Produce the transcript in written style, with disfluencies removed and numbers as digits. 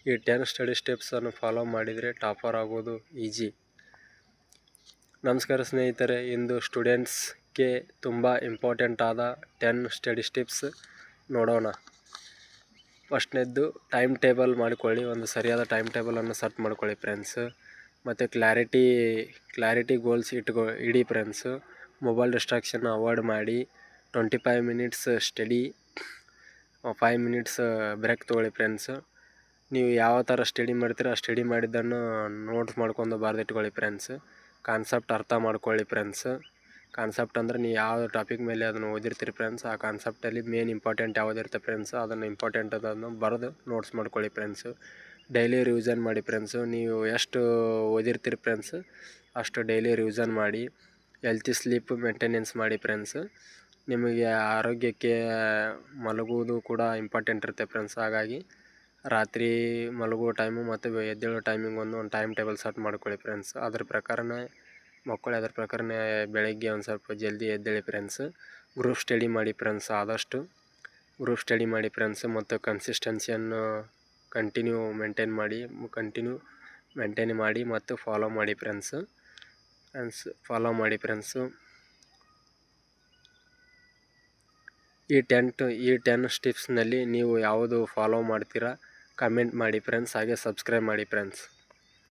ಈ 10 study ಸ್ಟೆಪ್ಸನ್ನು follow ಮಾಡಿದರೆ topper ಆಗೋದು ಈಜಿ. ನಮಸ್ಕಾರ ಸ್ನೇಹಿತರೆ, ಇಂದು ಸ್ಟೂಡೆಂಟ್ಸ್ಗೆ ತುಂಬ ಇಂಪಾರ್ಟೆಂಟ್ ಆದ 10 ಸ್ಟಡಿ ಸ್ಟೆಪ್ಸ್ ನೋಡೋಣ. ಫಸ್ಟ್ನೇದ್ದು ಟೈಮ್ ಟೇಬಲ್ ಮಾಡಿಕೊಳ್ಳಿ. ಒಂದು ಸರಿಯಾದ ಟೈಮ್ ಟೇಬಲನ್ನು ಸೆಟ್ ಮಾಡ್ಕೊಳ್ಳಿ ಫ್ರೆಂಡ್ಸ್. ಮತ್ತು ಕ್ಲಾರಿಟಿ ಗೋಲ್ಸ್ ಇಡಿ ಫ್ರೆಂಡ್ಸು. ಮೊಬೈಲ್ ಡಿಸ್ಟ್ರಾಕ್ಷನ್ ಅವಾಯ್ಡ್ ಮಾಡಿ. 25 ಮಿನಿಟ್ಸ್ ಸ್ಟಡಿ, 5 ಮಿನಿಟ್ಸ್ ಬ್ರೇಕ್ ತೊಗೊಳ್ಳಿ ಫ್ರೆಂಡ್ಸು. ನೀವು ಯಾವ ಥರ ಸ್ಟಡಿ ಮಾಡ್ತೀರೋ ಆ ಸ್ಟಡಿ ಮಾಡಿದ್ದನ್ನು ನೋಟ್ಸ್ ಮಾಡ್ಕೊಂಡು ಬರೆದಿಟ್ಕೊಳ್ಳಿ ಫ್ರೆಂಡ್ಸ್. ಕಾನ್ಸೆಪ್ಟ್ ಅರ್ಥ ಮಾಡ್ಕೊಳ್ಳಿ ಫ್ರೆಂಡ್ಸ್. ಕಾನ್ಸೆಪ್ಟ್ ಅಂದರೆ ನೀವು ಯಾವ ಟಾಪಿಕ್ ಮೇಲೆ ಅದನ್ನು ಓದಿರ್ತೀರಿ ಫ್ರೆಂಡ್ಸ್, ಆ ಕಾನ್ಸೆಪ್ಟಲ್ಲಿ ಮೇನ್ ಇಂಪಾರ್ಟೆಂಟ್ ಯಾವುದಿರುತ್ತೆ ಫ್ರೆಂಡ್ಸ್, ಅದನ್ನು ಇಂಪಾರ್ಟೆಂಟ್ ಅದನ್ನು ಬರೆದು ನೋಟ್ಸ್ ಮಾಡ್ಕೊಳ್ಳಿ ಫ್ರೆಂಡ್ಸು. ಡೈಲಿ ರಿವಿಷನ್ ಮಾಡಿ ಫ್ರೆಂಡ್ಸು. ನೀವು ಎಷ್ಟು ಓದಿರ್ತೀರಿ ಫ್ರೆಂಡ್ಸ್ ಅಷ್ಟು ಡೈಲಿ ರಿವಿಷನ್ ಮಾಡಿ. ಹೆಲ್ತಿ ಸ್ಲೀಪ್ ಮೇಂಟೆನೆನ್ಸ್ ಮಾಡಿ ಫ್ರೆಂಡ್ಸು. ನಿಮಗೆ ಆರೋಗ್ಯಕ್ಕೆ ಮಲಗುವುದು ಕೂಡ ಇಂಪಾರ್ಟೆಂಟ್ ಇರುತ್ತೆ ಫ್ರೆಂಡ್ಸ್. ಹಾಗಾಗಿ ರಾತ್ರಿ ಮಲಗುವ ಟೈಮು ಮತ್ತು ಎದ್ದೇಳೋ ಟೈಮಿಂಗ್ ಒಂದು ಟೈಮ್ ಟೇಬಲ್ ಸೆಟ್ ಮಾಡ್ಕೊಳ್ಳಿ ಫ್ರೆಂಡ್ಸ್. ಅದ್ರ ಪ್ರಕಾರನೇ ಮಕ್ಕಳು, ಅದ್ರ ಪ್ರಕಾರನೇ ಬೆಳಗ್ಗೆ ಒಂದು ಸ್ವಲ್ಪ ಜಲ್ದಿ ಎದ್ದೇಳಿ ಫ್ರೆಂಡ್ಸ್. ಗ್ರೂಪ್ ಸ್ಟಡಿ ಮಾಡಿ ಫ್ರೆಂಡ್ಸ್. ಆದಷ್ಟು ಗ್ರೂಪ್ ಸ್ಟಡಿ ಮಾಡಿ ಫ್ರೆಂಡ್ಸ್. ಮತ್ತು ಕನ್ಸಿಸ್ಟೆನ್ಸಿಯನ್ನು ಕಂಟಿನ್ಯೂ ಮೇಂಟೈನ್ ಮಾಡಿ ಮತ್ತು ಫಾಲೋ ಮಾಡಿ ಫ್ರೆಂಡ್ಸು. ಫಾಲೋ ಮಾಡಿ ಫ್ರೆಂಡ್ಸು. ಈ 10 ಸ್ಟೆಪ್ಸ್ನಲ್ಲಿ ನೀವು ಯಾವುದು ಫಾಲೋ ಮಾಡ್ತೀರಾ ಕಮೆಂಟ್ ಮಾಡಿ ಫ್ರೆಂಡ್ಸ್. ಹಾಗೆ ಸಬ್ಸ್ಕ್ರೈಬ್ ಮಾಡಿ ಫ್ರೆಂಡ್ಸ್.